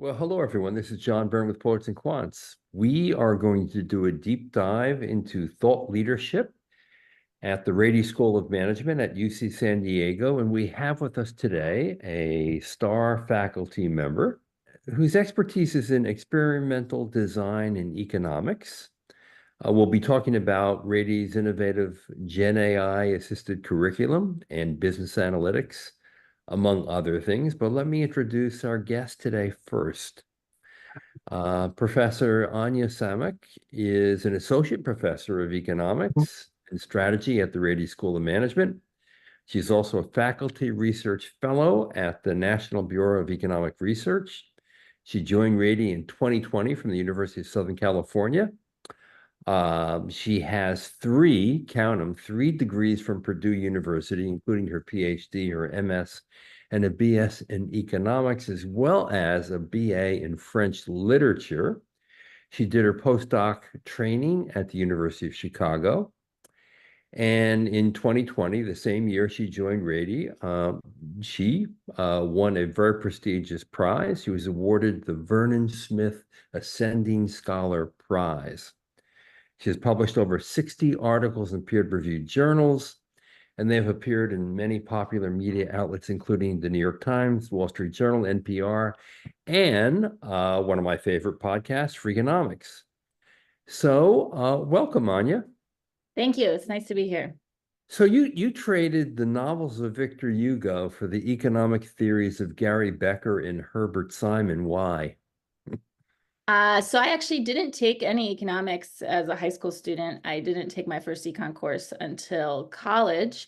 Well, hello, everyone. This is John Byrne with Poets and Quants. We are going to do a deep dive into thought leadership at the Rady School of Management at UC San Diego. And we have with us today a star faculty member whose expertise is in experimental design and economics. We'll be talking about Rady's innovative Gen AI assisted curriculum and business analytics, among other things. But let me introduce our guest today first. Professor Anya Samek is an associate professor of economics and strategy at the Rady School of Management. She's also a faculty research fellow at the National Bureau of Economic Research. She joined Rady in 2020 from the University of Southern California. She has count them, 3 degrees from Purdue University, including her PhD, her MS, and a BS in economics, as well as a BA in French literature. She did her postdoc training at the University of Chicago. And in 2020, the same year she joined Rady, she won a very prestigious prize. She was awarded the Vernon Smith Ascending Scholar Prize. She has published over 60 articles in peer-reviewed journals, and they have appeared in many popular media outlets, including the New York Times, Wall Street Journal, NPR, and one of my favorite podcasts, Freakonomics. So welcome, Anya. Thank you. It's nice to be here. So you traded the novels of Victor Hugo for the economic theories of Gary Becker and Herbert Simon. Why? So I actually didn't take any economics as a high school student. I didn't take my first econ course until college,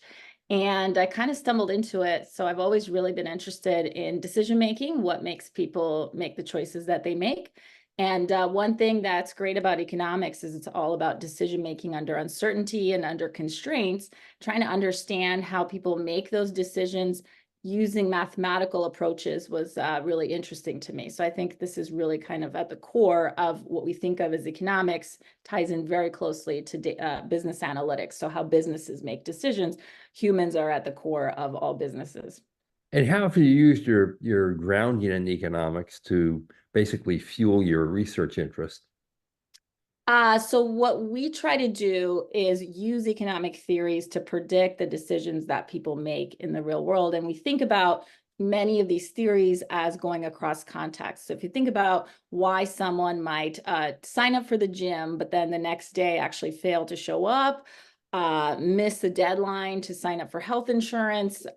and I kind of stumbled into it. So I've always really been interested in decision making, what makes people make the choices that they make. And one thing that's great about economics is it's all about decision making under uncertainty and under constraints, trying to understand how people make those decisions using mathematical approaches was really interesting to me. So I think this is really kind of at the core of what we think of as economics, ties in very closely to business analytics. So how businesses make decisions, humans are at the core of all businesses. And how have you used your grounding in economics to basically fuel your research interest? So what we try to do is use economic theories to predict the decisions that people make in the real world. And we think about many of these theories as going across contexts. So if you think about why someone might sign up for the gym, but then the next day actually fail to show up, miss a deadline to sign up for health insurance,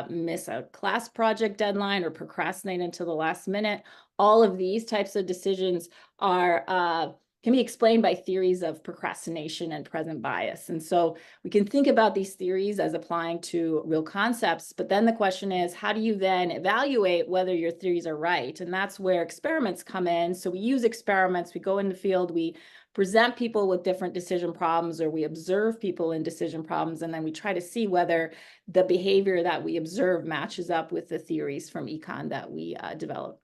miss a class project deadline, or procrastinate until the last minute, all of these types of decisions are can be explained by theories of procrastination and present bias. And so we can think about these theories as applying to real concepts, but then the question is, how do you then evaluate whether your theories are right? And that's where experiments come in. So we use experiments, we go in the field, we present people with different decision problems, or we observe people in decision problems, and then we try to see whether the behavior that we observe matches up with the theories from econ that we develop.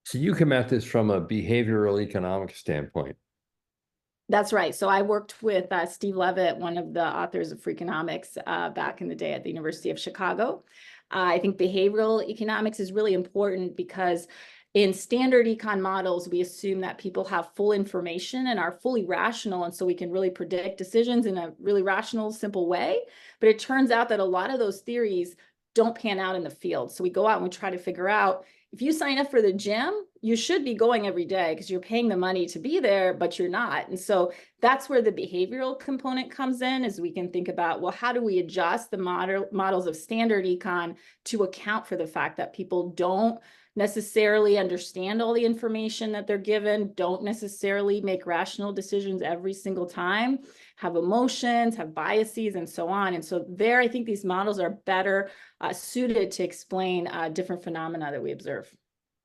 So you come at this from a behavioral economics standpoint. That's right. So I worked with Steve Levitt, one of the authors of Freakonomics, back in the day at the University of Chicago. I think behavioral economics is really important because in standard econ models, we assume that people have full information and are fully rational, and so we can really predict decisions in a really rational, simple way. But it turns out that a lot of those theories don't pan out in the field. So we go out and we try to figure out, if you sign up for the gym, you should be going every day because you're paying the money to be there, but you're not. And so that's where the behavioral component comes in, is we can think about, well, how do we adjust the models of standard econ to account for the fact that people don't necessarily understand all the information that they're given, don't necessarily make rational decisions every single time, have emotions, have biases, and so on. And so there, I think these models are better suited to explain different phenomena that we observe.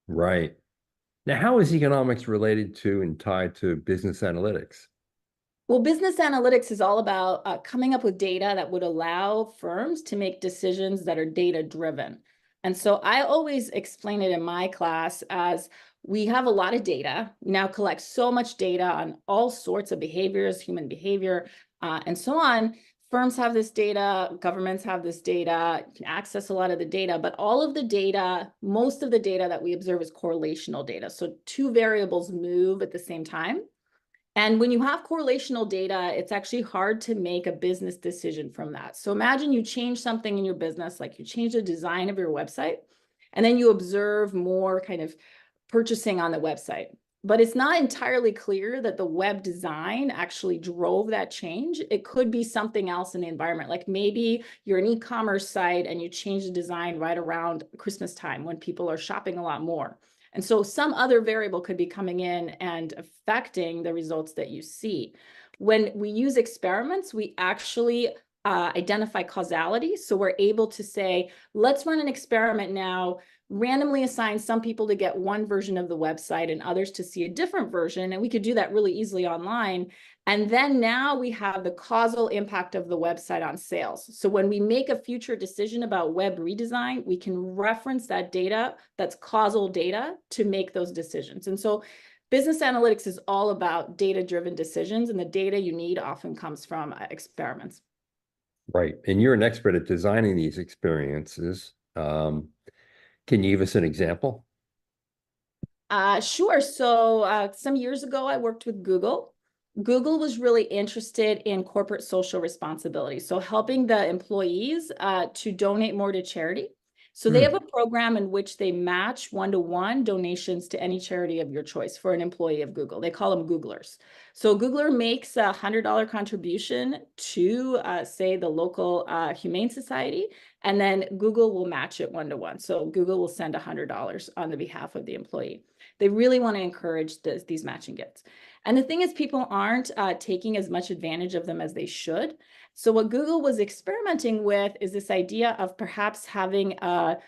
Right. Now, how is economics related to and tied to business analytics? Well, business analytics is all about coming up with data that would allow firms to make decisions that are data-driven. And so I always explain it in my class as, we have a lot of data. We now collect so much data on all sorts of behaviors, human behavior, and so on. firms have this data, governments have this data, you can access a lot of the data, but all of the data, most of the data that we observe is correlational data. So two variables move at the same time. And when you have correlational data, it's actually hard to make a business decision from that. So imagine you change something in your business, like you change the design of your website, and then you observe more kind of purchasing on the website. But it's not entirely clear that the web design actually drove that change. It could be something else in the environment. Like maybe you're an e-commerce site and you change the design right around Christmas time when people are shopping a lot more. And so some other variable could be coming in and affecting the results that you see. When we use experiments, we actually identify causality. So we're able to say, let's run an experiment now, randomly assign some people to get one version of the website and others to see a different version. And we could do that really easily online. And then now we have the causal impact of the website on sales. So when we make a future decision about web redesign, we can reference that data, that's causal data, to make those decisions. And so business analytics is all about data-driven decisions, and the data you need often comes from experiments. Right. And you're an expert at designing these experiences. Can you give us an example? Sure. So some years ago, I worked with Google. Google was really interested in corporate social responsibility, so helping the employees to donate more to charity. So they have a program in which they match one-to-one donations to any charity of your choice for an employee of Google. They call them Googlers. So Googler makes a $100 contribution to, say, the local Humane Society, and then Google will match it one-to-one. So Google will send $100 on the behalf of the employee. They really want to encourage these matching gifts. And the thing is, people aren't taking as much advantage of them as they should. So what Google was experimenting with is this idea of perhaps having a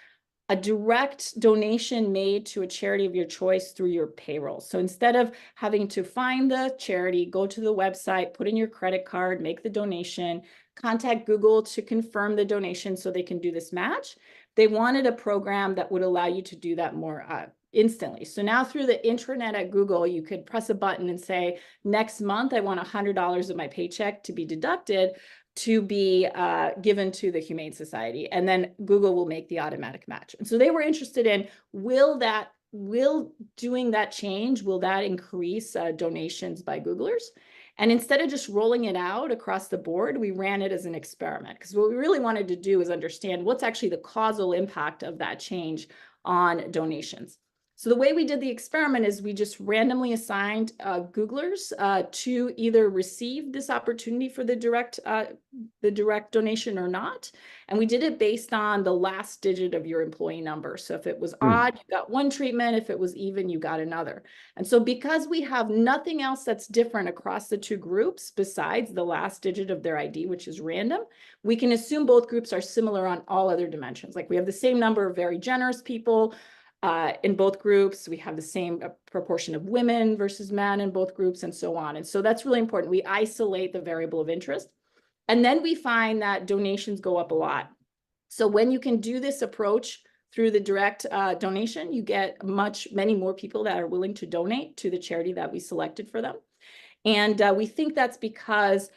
direct donation made to a charity of your choice through your payroll. So instead of having to find the charity, go to the website, put in your credit card, make the donation, contact Google to confirm the donation so they can do this match, they wanted a program that would allow you to do that more instantly. So now through the intranet at Google, you could press a button and say, next month, I want $100 of my paycheck to be deducted to be given to the Humane Society. And then Google will make the automatic match. And so they were interested in, will doing that change, will that increase donations by Googlers? And instead of just rolling it out across the board, we ran it as an experiment, because what we really wanted to do is understand what's actually the causal impact of that change on donations. So the way we did the experiment is we just randomly assigned Googlers to either receive this opportunity for the direct donation or not. And we did it based on the last digit of your employee number. So if it was odd, you got one treatment. If it was even, you got another. And so because we have nothing else that's different across the two groups besides the last digit of their ID, which is random, we can assume both groups are similar on all other dimensions. Like we have the same number of very generous people in both groups. We have the same proportion of women versus men in both groups, and so on. And so that's really important. We isolate the variable of interest. And then we find that donations go up a lot. So when you can do this approach through the direct donation, you get many more people that are willing to donate to the charity that we selected for them. And we think that's because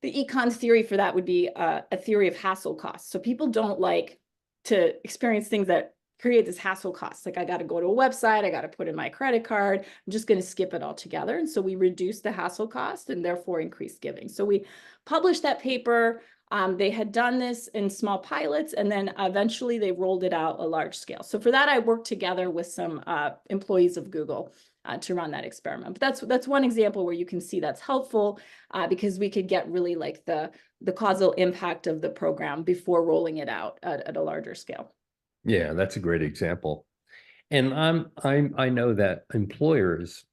the econ theory for that would be a theory of hassle costs. So people don't like to experience things that create this hassle cost. Like I got to go to a website, I got to put in my credit card, I'm just going to skip it altogether. And so we reduce the hassle cost and therefore increase giving. So we published that paper. They had done this in small pilots, and then eventually they rolled it out a large scale. So for that, I worked together with some employees of Google to run that experiment. But that's one example where you can see that's helpful because we could get really like the causal impact of the program before rolling it out at a larger scale. Yeah, that's a great example. And I know that employers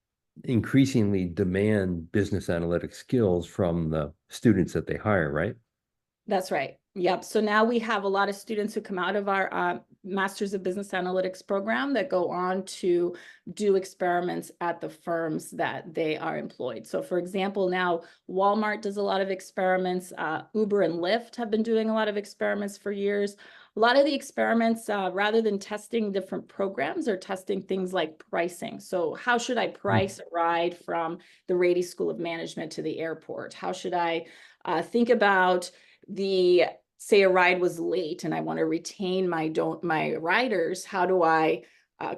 increasingly demand business analytic skills from the students that they hire, right? That's right. Yep. So now we have a lot of students who come out of our Masters of Business Analytics program that go on to do experiments at the firms that they are employed. So for example, now Walmart does a lot of experiments. Uber and Lyft have been doing a lot of experiments for years. A lot of the experiments, rather than testing different programs, are testing things like pricing. So how should I price a ride from the Rady School of Management to the airport? How should I think about say a ride was late and I want to retain my riders, how do I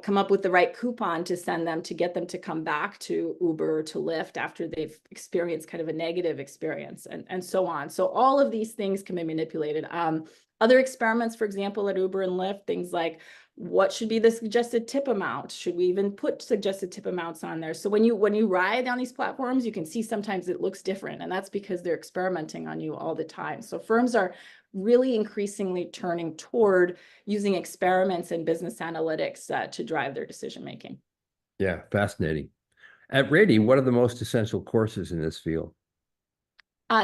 come up with the right coupon to send them to get them to come back to Uber or to Lyft after they've experienced kind of a negative experience, and so on. So all of these things can be manipulated. Other experiments, for example, at Uber and Lyft, things like what should be the suggested tip amount? Should we even put suggested tip amounts on there? So when you ride on these platforms, you can see sometimes it looks different, and that's because they're experimenting on you all the time. So firms are really increasingly turning toward using experiments and business analytics to drive their decision making. Yeah, fascinating. At Rady, what are the most essential courses in this field?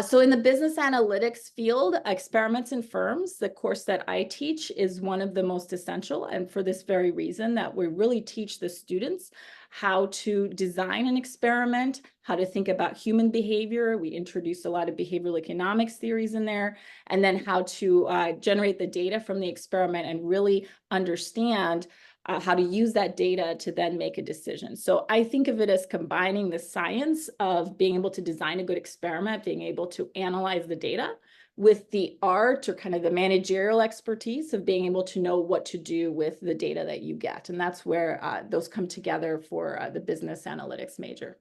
So in the business analytics field, experiments in firms, the course that I teach is one of the most essential. And for this very reason, that we really teach the students how to design an experiment, how to think about human behavior. We introduce a lot of behavioral economics theories in there, and then how to generate the data from the experiment and really understand how to use that data to then make a decision. So I think of it as combining the science of being able to design a good experiment, being able to analyze the data, with the art or kind of the managerial expertise of being able to know what to do with the data that you get. And that's where those come together for the business analytics major.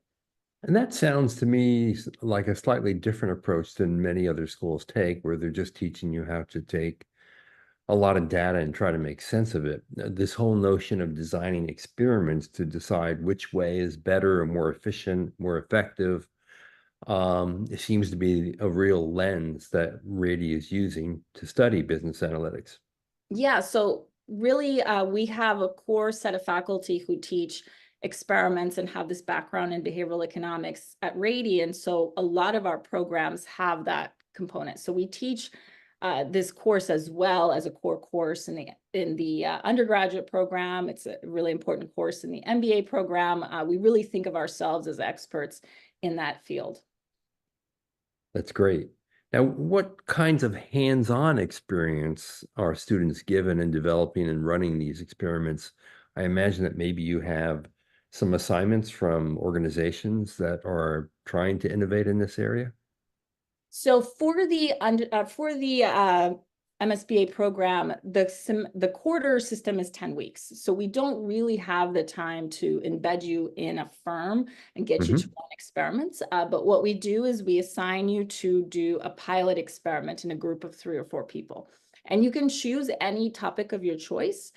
And that sounds to me like a slightly different approach than many other schools take, where they're just teaching you how to take a lot of data and try to make sense of it. This whole notion of designing experiments to decide which way is better or more efficient, more effective, it seems to be a real lens that Rady is using to study business analytics. Yeah, so really, we have a core set of faculty who teach experiments and have this background in behavioral economics at Rady. And so a lot of our programs have that component. So we teach this course as well as a core course in the undergraduate program. It's a really important course in the MBA program. We really think of ourselves as experts in that field. That's great. Now, what kinds of hands-on experience are students given in developing and running these experiments? I imagine that maybe you have some assignments from organizations that are trying to innovate in this area. So for the MSBA program, the quarter system is 10 weeks. So we don't really have the time to embed you in a firm and get you to run experiments. But what we do is we assign you to do a pilot experiment in a group of 3 or 4 people. And you can choose any topic of your choice.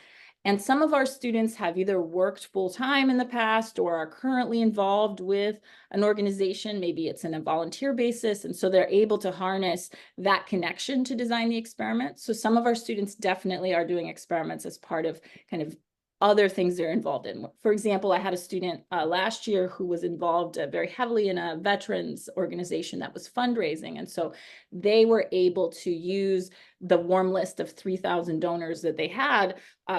And some of our students have either worked full-time in the past or are currently involved with an organization. Maybe it's in a volunteer basis. And so they're able to harness that connection to design the experiment. So some of our students definitely are doing experiments as part of kind of other things they're involved in. For example, I had a student last year who was involved very heavily in a veterans organization that was fundraising. And so they were able to use the warm list of 3,000 donors that they had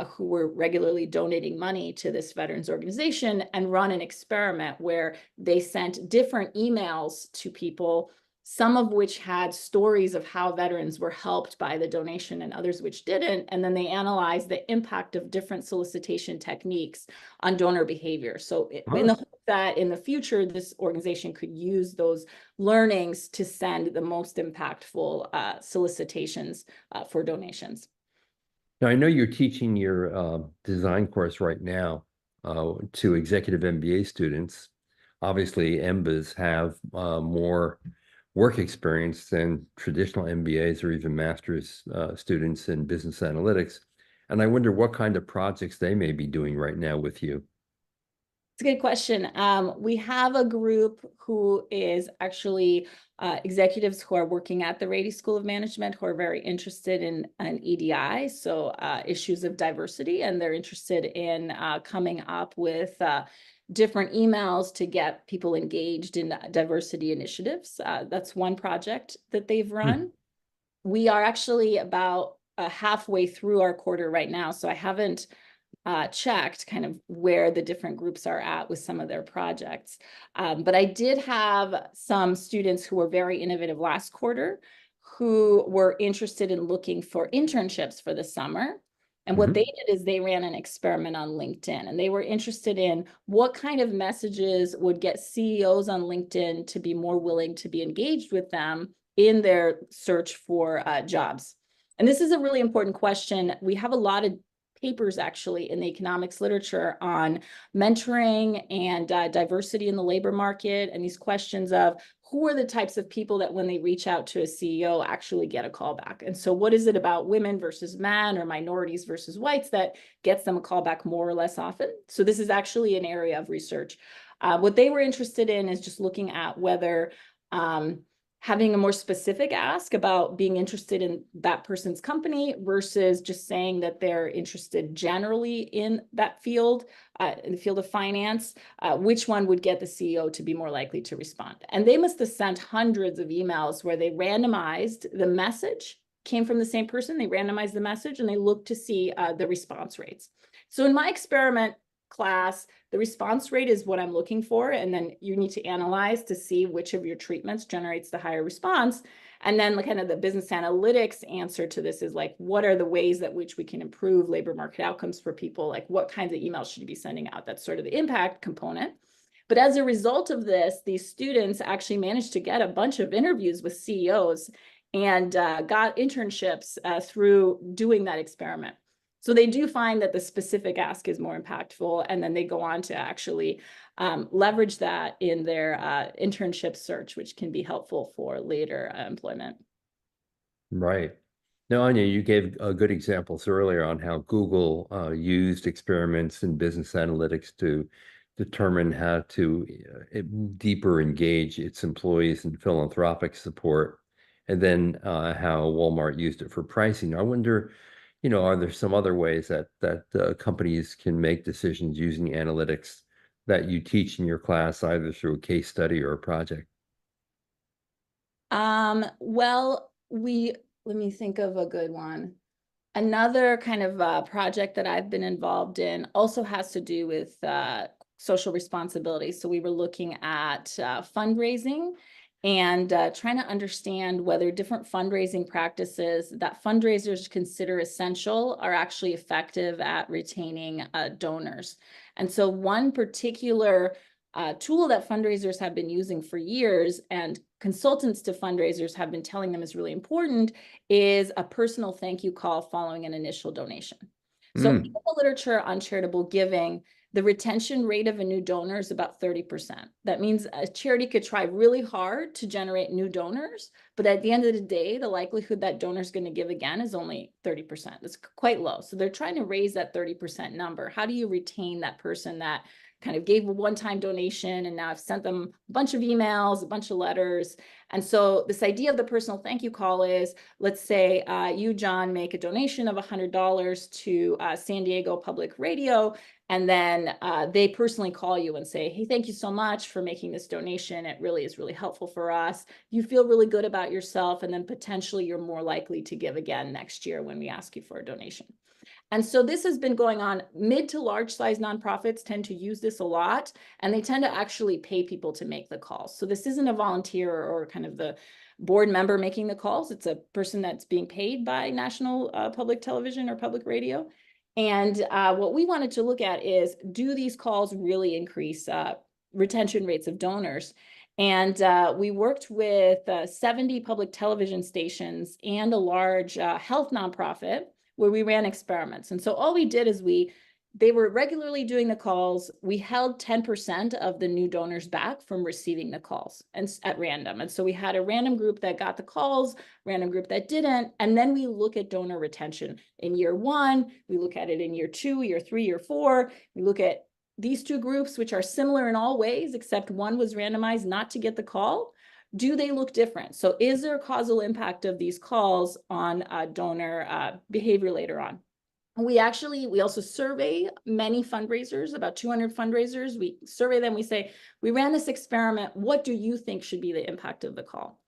who were regularly donating money to this veterans organization and run an experiment where they sent different emails to people, some of which had stories of how veterans were helped by the donation and others which didn't. And then they analyzed the impact of different solicitation techniques on donor behavior. So in the hope that in the future, this organization could use those learnings to send the most impactful solicitations for donations. Now, I know you're teaching your design course right now to executive MBA students. Obviously, MBAs have more work experience than traditional MBAs or even master's students in business analytics. And I wonder what kind of projects they may be doing right now with you. It's a good question. We have a group who is actually executives who are working at the Rady School of Management who are very interested in EDI, so issues of diversity, and they're interested in coming up with different emails to get people engaged in diversity initiatives. That's one project that they've run. We are actually about halfway through our quarter right now, so I haven't checked kind of where the different groups are at with some of their projects. But I did have some students who were very innovative last quarter who were interested in looking for internships for the summer. And what they did is they ran an experiment on LinkedIn, and they were interested in what kind of messages would get CEOs on LinkedIn to be more willing to be engaged with them in their search for jobs. And this is a really important question. We have a lot of papers actually in the economics literature on mentoring and diversity in the labor market, and these questions of who are the types of people that when they reach out to a CEO actually get a call back. And so what is it about women versus men or minorities versus whites that gets them a call back more or less often? So this is actually an area of research. What they were interested in is just looking at whether having a more specific ask about being interested in that person's company versus just saying that they're interested generally in that field, in the field of finance, which one would get the CEO to be more likely to respond. And they must have sent hundreds of emails where they randomized the message, came from the same person, they randomized the message, and they looked to see the response rates. So in my experiment class, the response rate is what I'm looking for. And then you need to analyze to see which of your treatments generates the higher response. And then kind of the business analytics answer to this is like, what are the ways that which we can improve labor market outcomes for people? Like what kinds of emails should you be sending out? That's sort of the impact component. But as a result of this, these students actually managed to get a bunch of interviews with CEOs and got internships through doing that experiment. So they do find that the specific ask is more impactful, and then they go on to actually leverage that in their internship search, which can be helpful for later employment. Right. Now, Anya, you gave good examples earlier on how Google used experiments in business analytics to determine how to deeper engage its employees in philanthropic support, and then how Walmart used it for pricing. I wonder, are there some other ways that companies can make decisions using analytics that you teach in your class, either through a case study or a project? Well, let me think of a good one. Another kind of project that I've been involved in also has to do with social responsibility. So we were looking at fundraising and trying to understand whether different fundraising practices that fundraisers consider essential are actually effective at retaining donors. And so one particular tool that fundraisers have been using for years and consultants to fundraisers have been telling them is really important is a personal thank you call following an initial donation. So in the literature on charitable giving, the retention rate of a new donor is about 30%. That means a charity could try really hard to generate new donors, but at the end of the day, the likelihood that donor is going to give again is only 30%. It's quite low. So they're trying to raise that 30% number. How do you retain that person that kind of gave a one-time donation and now I've sent them a bunch of emails, a bunch of letters? And so this idea of the personal thank you call is, let's say you, John, make a donation of $100 to San Diego Public Radio, and then they personally call you and say, hey, thank you so much for making this donation. It really is really helpful for us. You feel really good about yourself, and then potentially you're more likely to give again next year when we ask you for a donation. And so this has been going on. Mid to large size nonprofits tend to use this a lot, and they tend to actually pay people to make the calls. So this isn't a volunteer or kind of the board member making the calls. It's a person that's being paid by national public television or public radio. And what we wanted to look at is, do these calls really increase retention rates of donors? And we worked with 70 public television stations and a large health nonprofit where we ran experiments. And so all we did is they were regularly doing the calls. We held 10% of the new donors back from receiving the calls and at random. And so we had a random group that got the calls, random group that didn't. And then we look at donor retention in year 1, we look at it in year 2, year 3, year 4. We look at these two groups, which are similar in all ways, except one was randomized not to get the call. Do they look different? So is there a causal impact of these calls on donor behavior later on? We also survey many fundraisers, about 200 fundraisers. We survey them. We say, we ran this experiment. What do you think should be the impact of the call?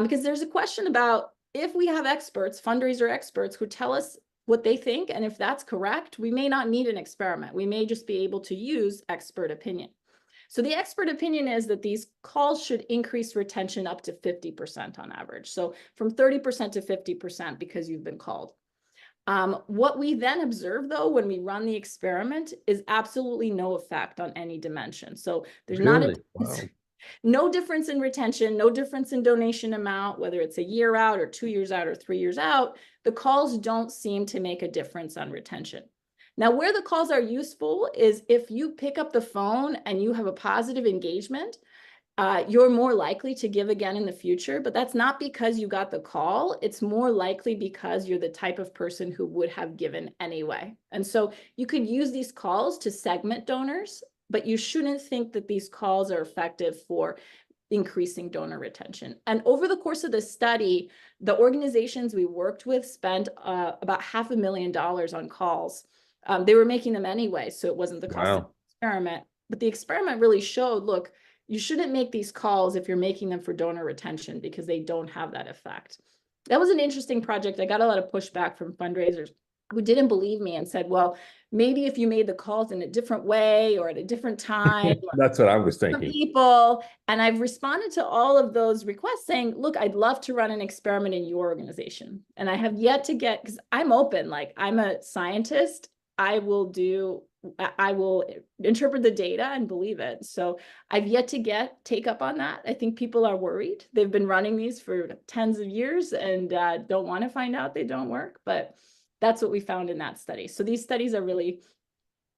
Because there's a question about, if we have experts, fundraiser experts, who tell us what they think, and if that's correct, we may not need an experiment. We may just be able to use expert opinion. So the expert opinion is that these calls should increase retention up to 50% on average. So from 30% to 50% because you've been called. What we then observe, though, when we run the experiment is absolutely no effect on any dimension. So there's not a, Really? Wow. No difference in retention, no difference in donation amount, whether it's a year out or 2 years out or 3 years out, the calls don't seem to make a difference on retention. Now, where the calls are useful is if you pick up the phone and you have a positive engagement, you're more likely to give again in the future, but that's not because you got the call. It's more likely because you're the type of person who would have given anyway. And so you could use these calls to segment donors, but you shouldn't think that these calls are effective for increasing donor retention. And over the course of the study, the organizations we worked with spent about $500,000 on calls. They were making them anyway, so it wasn't the cost of Wow. the experiment. But the experiment really showed, look, you shouldn't make these calls if you're making them for donor retention because they don't have that effect. That was an interesting project. I got a lot of pushback from fundraisers who didn't believe me and said, well, maybe if you made the calls in a different way or at a different time, That's what I was for thinking. people. And I've responded to all of those requests saying, look, I'd love to run an experiment in your organization. And I have yet to get, because I'm open, like I'm a scientist. I will interpret the data and believe it. So I've yet to take up on that. I think people are worried. They've been running these for tens of years and don't want to find out they don't work. But that's what we found in that study. So these studies are really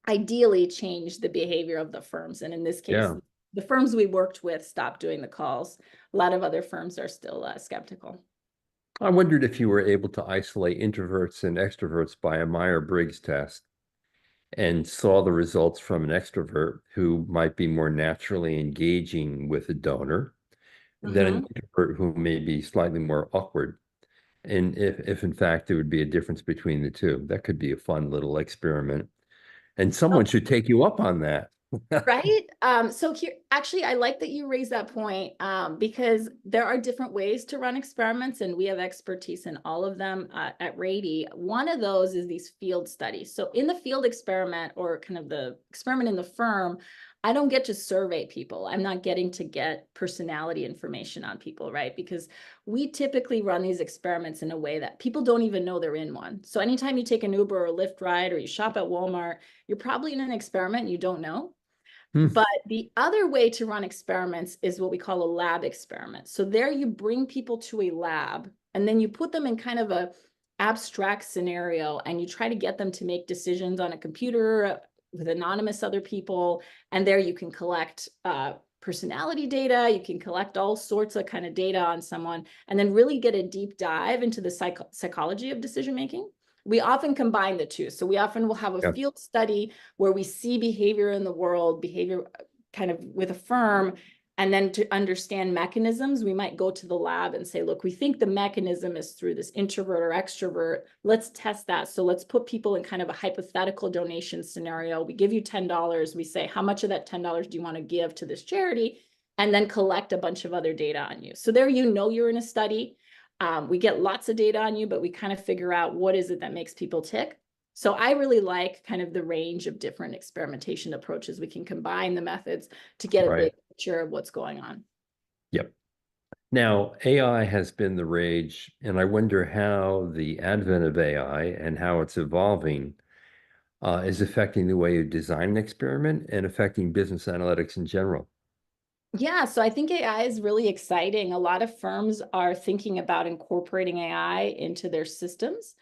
ideally change the behavior of the firms. And in this case, Yeah. the firms we worked with stopped doing the calls. A lot of other firms are still skeptical. I wondered if you were able to isolate introverts and extroverts by a Myers-Briggs test and saw the results from an extrovert who might be more naturally engaging with a donor than an introvert who may be slightly more awkward. And if in fact there would be a difference between the two, that could be a fun little experiment. And someone should take you up on that. Right. So here, actually, I like that you raised that point because there are different ways to run experiments, and we have expertise in all of them at Rady. One of those is these field studies. So in the field experiment, or kind of the experiment in the firm, I don't get to survey people. I'm not getting to get personality information on people, right? Because we typically run these experiments in a way that people don't even know they're in one. So anytime you take an Uber or a Lyft ride or you shop at Walmart, you're probably in an experiment you don't know. Hmm. But the other way to run experiments is what we call a lab experiment. So there you bring people to a lab and then you put them in kind of a abstract scenario and you try to get them to make decisions on a computer with anonymous other people. And there you can collect personality data, you can collect all sorts of kind of data on someone and then really get a deep dive into the psychology of decision making. We often combine the two. So we often will have a Yeah. field study where we see behavior in the world, behavior kind of with a firm, and then to understand mechanisms, we might go to the lab and say, look, we think the mechanism is through this introvert or extrovert. Let's test that. So let's put people in kind of a hypothetical donation scenario. We give you $10. We say, how much of that $10 do you want to give to this charity? And then collect a bunch of other data on you. So there you're in a study. We get lots of data on you, but we kind of figure out what is it that makes people tick. So I really like kind of the range of different experimentation approaches. We can combine the methods to get a Right. big picture of what's going on. Yep. Now, AI has been the rage, and I wonder how the advent of AI and how it's evolving is affecting the way you design an experiment and affecting business analytics in general. Yeah, so I think AI is really exciting. A lot of firms are thinking about incorporating AI into their systems.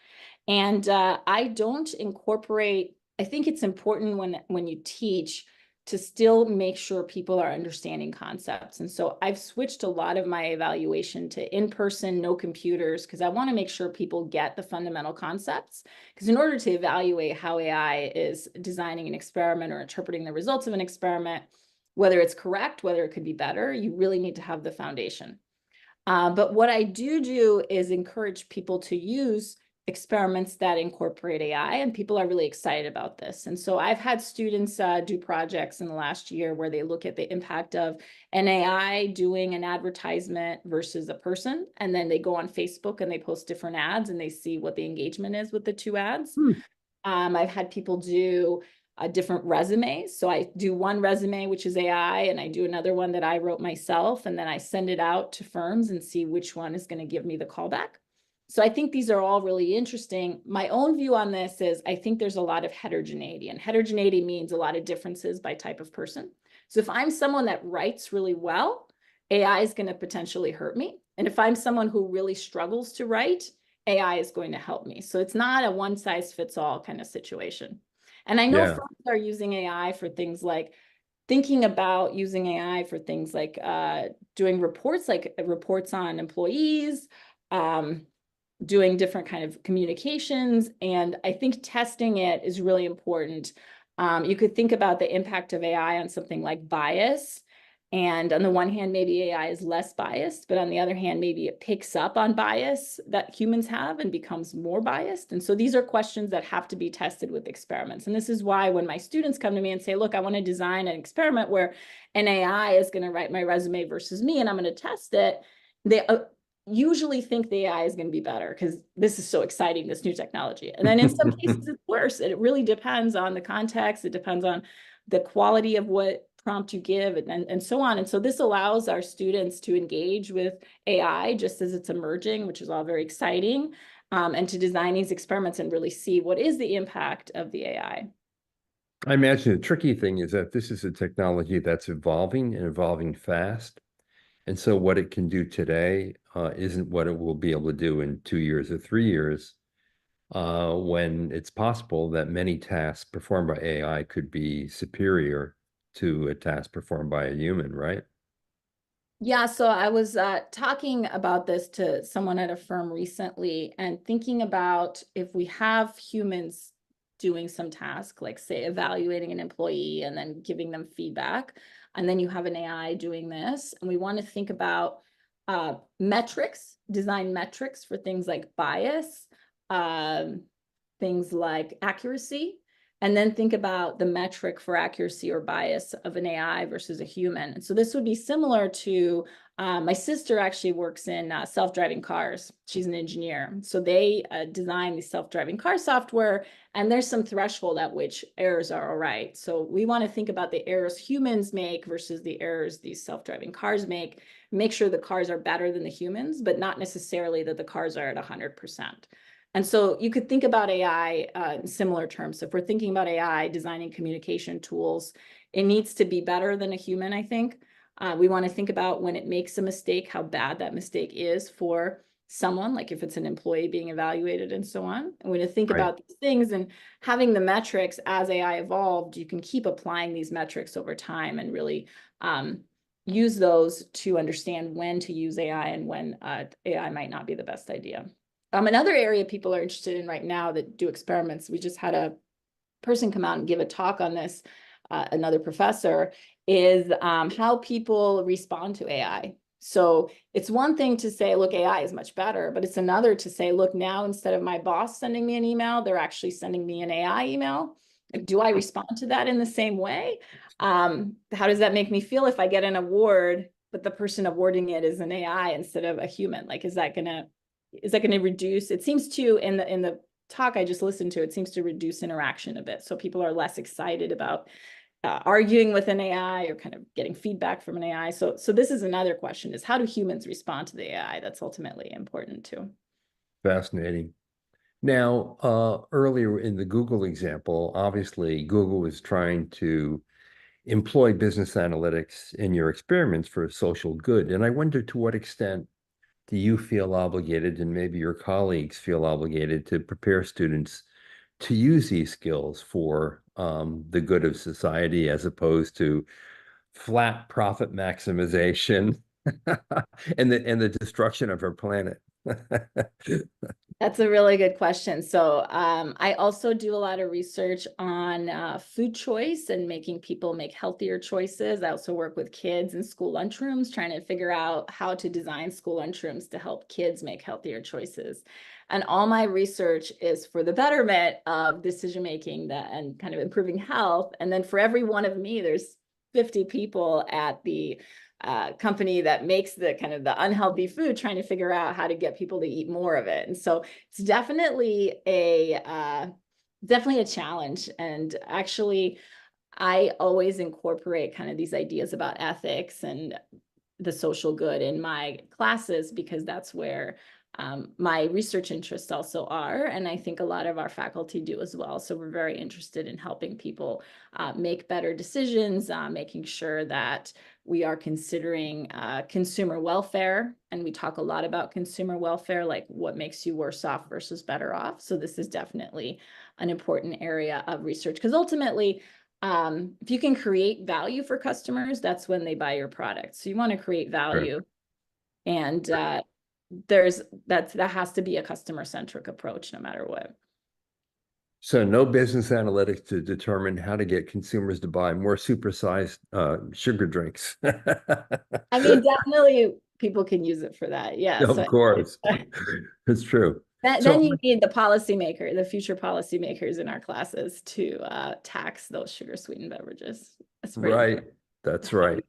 And I don't incorporate, I think it's important when you teach to still make sure people are understanding concepts. And so I've switched a lot of my evaluation to in-person, no computers, because I want to make sure people get the fundamental concepts. Because in order to evaluate how AI is designing an experiment or interpreting the results of an experiment, whether it's correct, whether it could be better, you really need to have the foundation. But what I do is encourage people to use experiments that incorporate AI, and people are really excited about this. And so I've had students do projects in the last year where they look at the impact of an AI doing an advertisement versus a person, and then they go on Facebook and they post different ads and they see what the engagement is with the two ads. Hmm. I've had people do different resumes. So I do one resume, which is AI, and I do another one that I wrote myself, and then I send it out to firms and see which one is going to give me the callback. So I think these are all really interesting. My own view on this is I think there's a lot of heterogeneity, and heterogeneity means a lot of differences by type of person. So if I'm someone that writes really well, AI is going to potentially hurt me. And if I'm someone who really struggles to write, AI is going to help me. So it's not a one size fits all kind of situation. And I know Yeah. firms are using AI for things like thinking about using AI for things like doing reports, like reports on employees, doing different kind of communications. And I think testing it is really important. You could think about the impact of AI on something like bias. And on the one hand, maybe AI is less biased, but on the other hand, maybe it picks up on bias that humans have and becomes more biased. And so these are questions that have to be tested with experiments. And this is why when my students come to me and say, look, I want to design an experiment where an AI is going to write my resume versus me, and I'm going to test it, they usually think the AI is going to be better because this is so exciting, this new technology. And then in some cases, it's worse. It really depends on the context. It depends on the quality of what prompt you give and so on. And so this allows our students to engage with AI just as it's emerging, which is all very exciting, and to design these experiments and really see what is the impact of the AI. I imagine the tricky thing is that this is a technology that's evolving and evolving fast. And so what it can do today isn't what it will be able to do in 2 years or 3 years, when it's possible that many tasks performed by AI could be superior to a task performed by a human, right? Yeah, so I was talking about this to someone at a firm recently and thinking about if we have humans doing some task, like say evaluating an employee and then giving them feedback, and then you have an AI doing this, and we want to think about metrics, design metrics for things like bias, um, things like accuracy, and then think about the metric for accuracy or bias of an AI versus a human. And so this would be similar to my sister actually works in self-driving cars. She's an engineer. So they design the self-driving car software, and there's some threshold at which errors are all right. So we want to think about the errors humans make versus the errors these self-driving cars make sure the cars are better than the humans, but not necessarily that the cars are at 100%. And so you could think about AI in similar terms. So if we're thinking about AI designing communication tools, it needs to be better than a human, I think. We want to think about when it makes a mistake, how bad that mistake is for someone, like if it's an employee being evaluated and so on. And when you think Right. about these things and having the metrics as AI evolved, you can keep applying these metrics over time and really use those to understand when to use AI and when AI might not be the best idea. Another area people are interested in right now that do experiments, we just had a person come out and give a talk on this, another professor, is how people respond to AI. So it's one thing to say, look, AI is much better, but it's another to say, look, now instead of my boss sending me an email, they're actually sending me an AI email. Do I respond to that in the same way? How does that make me feel if I get an award, but the person awarding it is an AI instead of a human? Like, is that gonna reduce? It seems to in the talk I just listened to, it seems to reduce interaction a bit. So people are less excited about arguing with an AI or kind of getting feedback from an AI. So this is another question: is how do humans respond to the AI? That's ultimately important too. Fascinating. Now, earlier in the Google example, obviously Google is trying to employ business analytics in your experiments for social good. And I wonder to what extent do you feel obligated, and maybe your colleagues feel obligated, to prepare students to use these skills for the good of society as opposed to flat profit maximization and the destruction of our planet? That's a really good question. So I also do a lot of research on food choice and making people make healthier choices. I also work with kids in school lunchrooms, trying to figure out how to design school lunchrooms to help kids make healthier choices. And all my research is for the betterment of decision making and kind of improving health. And then for every one of me, there's 50 people at the company that makes the kind of the unhealthy food, trying to figure out how to get people to eat more of it. And so it's definitely a challenge. And actually, I always incorporate kind of these ideas about ethics and the social good in my classes, because that's where my research interests also are, and I think a lot of our faculty do as well. So we're very interested in helping people make better decisions, making sure that we are considering consumer welfare. And we talk a lot about consumer welfare, like what makes you worse off versus better off. So this is definitely an important area of research, because ultimately, if you can create value for customers, that's when they buy your product. So you want to create value. And that has to be a customer-centric approach no matter what. So no business analytics to determine how to get consumers to buy more supersized sugar drinks. I mean, definitely people can use it for that. Yeah. Of So course, it's true. then you need the policymaker, the future policymakers in our classes to tax those sugar sweetened beverages. That's pretty Right, that's right.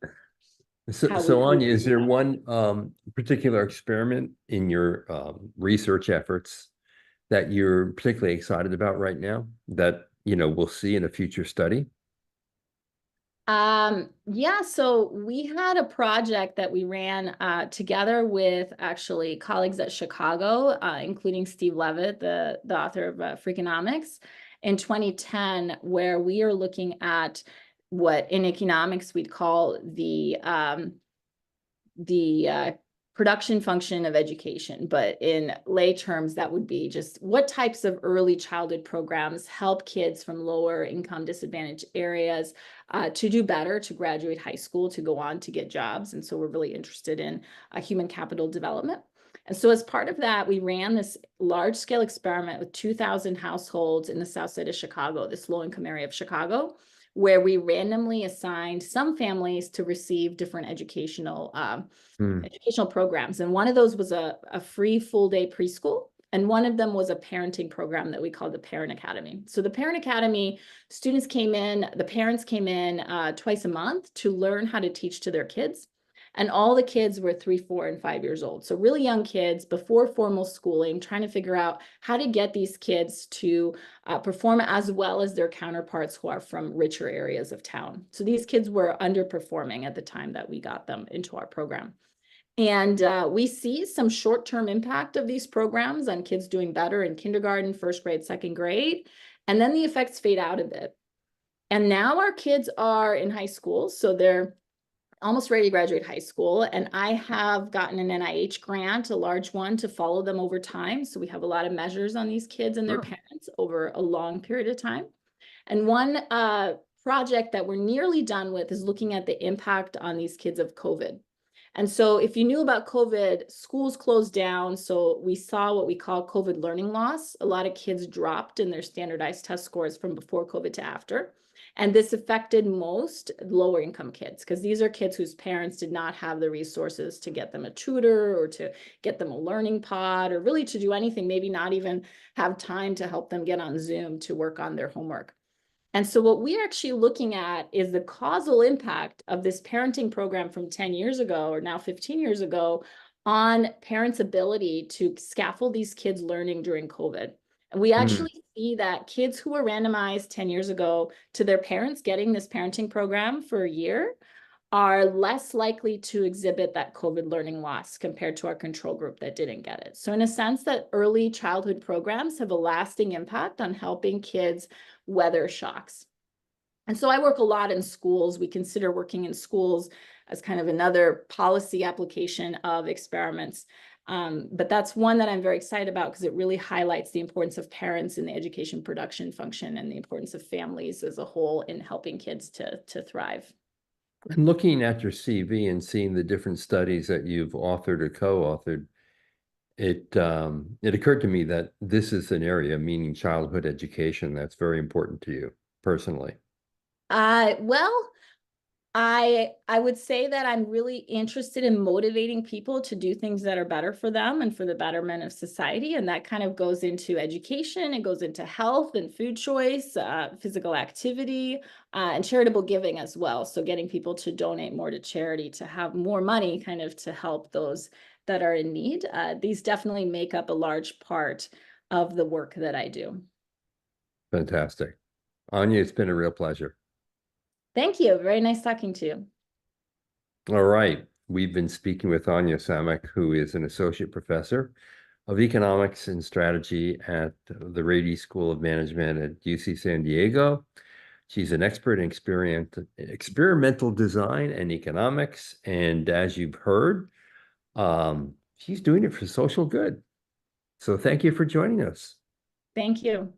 So, how we so Anya, is do there that. one particular experiment in your research efforts that you're particularly excited about right now that we'll see in a future study? Yeah, so we had a project that we ran together with actually colleagues at Chicago, including Steve Levitt, the author of Freakonomics, in 2010, where we are looking at what in economics we'd call the production function of education, but in lay terms, that would be just what types of early childhood programs help kids from lower income disadvantaged areas to do better, to graduate high school, to go on to get jobs. And so we're really interested in human capital development. And so as part of that, we ran this large scale experiment with 2,000 households in the south side of Chicago, this low income area of Chicago, where we randomly assigned some families to receive different educational programs. And one of those was a free full day preschool. And one of them was a parenting program that we called the Parent Academy. So the Parent Academy, students came in, the parents came in twice a month to learn how to teach to their kids. And all the kids were 3, 4, and 5 years old. So really young kids before formal schooling, trying to figure out how to get these kids to perform as well as their counterparts who are from richer areas of town. So these kids were underperforming at the time that we got them into our program. And we see some short-term impact of these programs on kids doing better in kindergarten, first grade, second grade, and then the effects fade out a bit. And now our kids are in high school, so they're almost ready to graduate high school. And I have gotten an NIH grant, a large one, to follow them over time. So we have a lot of measures on these kids and their parents over a long period of time. And one project that we're nearly done with is looking at the impact on these kids of COVID. And so if you knew about COVID, schools closed down. So we saw what we call COVID learning loss. A lot of kids dropped in their standardized test scores from before COVID to after. And this affected most lower income kids, because these are kids whose parents did not have the resources to get them a tutor or to get them a learning pod or really to do anything, maybe not even have time to help them get on Zoom to work on their homework. And so what we're actually looking at is the causal impact of this parenting program from 10 years ago, or now 15 years ago, on parents' ability to scaffold these kids' learning during COVID. And we actually see that kids who were randomized 10 years ago to their parents getting this parenting program for a year are less likely to exhibit that COVID learning loss compared to our control group that didn't get it. So in a sense, that early childhood programs have a lasting impact on helping kids weather shocks. And so I work a lot in schools. We consider working in schools as kind of another policy application of experiments. But that's one that I'm very excited about because it really highlights the importance of parents in the education production function and the importance of families as a whole in helping kids to thrive. And looking at your CV and seeing the different studies that you've authored or co-authored, it occurred to me that this is an area, meaning childhood education, that's very important to you personally. Well, I would say that I'm really interested in motivating people to do things that are better for them and for the betterment of society. And that kind of goes into education, it goes into health and food choice, physical activity, and charitable giving as well. So getting people to donate more to charity, to have more money kind of to help those that are in need. These definitely make up a large part of the work that I do. Fantastic. Anya, it's been a real pleasure. Thank you. Very nice talking to you. All right. We've been speaking with Anya Samek, who is an associate professor of Economics and Strategy at the Rady School of Management at UC San Diego. She's an expert in experimental design and economics. And as you've heard, she's doing it for social good. So thank you for joining us. Thank you.